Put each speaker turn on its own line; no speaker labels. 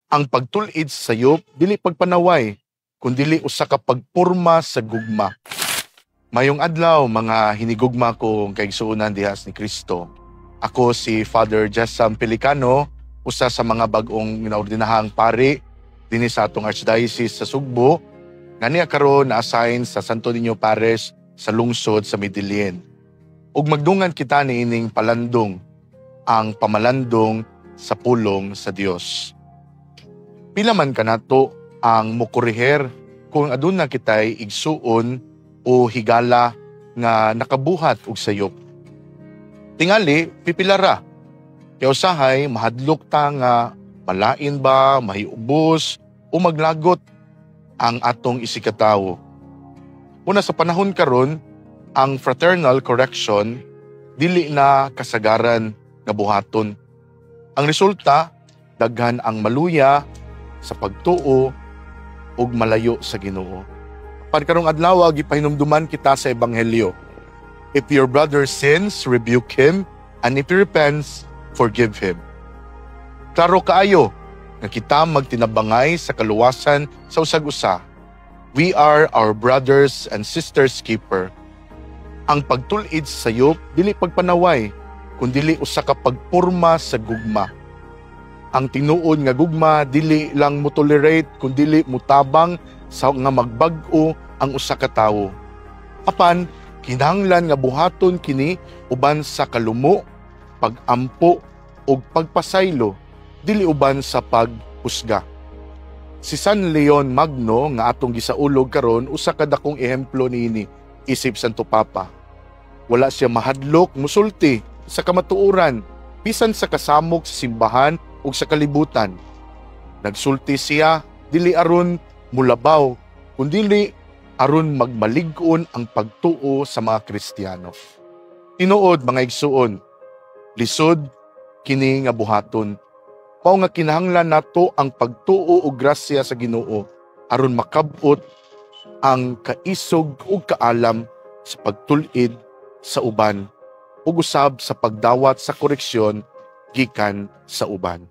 Ang pagtul-id sa sayop dili pagpanaway, kundili usa ka pagporma sa gugma. Mayong adlaw mga hinigugma kong kaigsuonan dihas ni Kristo. Ako si Father Jessam Pelicano, usa sa mga bag-ong ginaordinahang pari dinhi sa atong Archdiocese sa Sugbo, nga niya karon na-assign sa Santo Niño Parish sa lungsod sa Medellin. Ug magdungan kita niining palandong, ang pamalandong sa pulong sa Dios. Pila man kanato ang mukuriher kung aduna kitay igsuon o higala nga nakabuhat og sayop. Tingali pipilara. Kaya usahay mahadlok ta nga malain ba, mahiubos o maglagot ang atong isikatawo. Una sa panahon karon, ang fraternal correction dili na kasagaran nga buhaton. Ang resulta, daghan ang maluya sa pagtuo ug malayo sa Ginoo. Pagkarong adlaw gipahinumduman kita sa ebanghelyo. If your brother sins, rebuke him, and if he repents, forgive him. Klaro kaayo nga kita magtinabangay sa kaluwasan sa usag-usa. We are our brothers and sisters keeper. Ang pagtul-id sa sayop dili pagpanaway, kundili usa ka pagporma sa gugma. Ang tinuod nga gugma dili lang mo-tolerate kundili mutabang sa nga magbag-o ang usa ka tawo. Apan kinahanglan nga buhaton kini uban sa kalumo, pagampo ug pagpasaylo, dili uban sa paghusga. Si San Leon Magno nga atong gisaulog karon usa ka dakong ehemplo niini isip Santo Papa. Wala siya mahadlok musulti sa kamatuoran bisan sa kasamok sa simbahan ug sa kalibutan. Nagsulti siya dili aron mulabaw kundi aron magmalig-on ang pagtuo sa mga Kristiyano. Tinuod mga igsuon, lisod kini nga buhaton. Mao nga kinahanglan nato ang pagtuo og grasya sa Ginoo aron makab-ot ang kaisog ug kaalam sa pagtul-id sa uban ug usab sa pagdawat sa koreksyon gikan sa uban.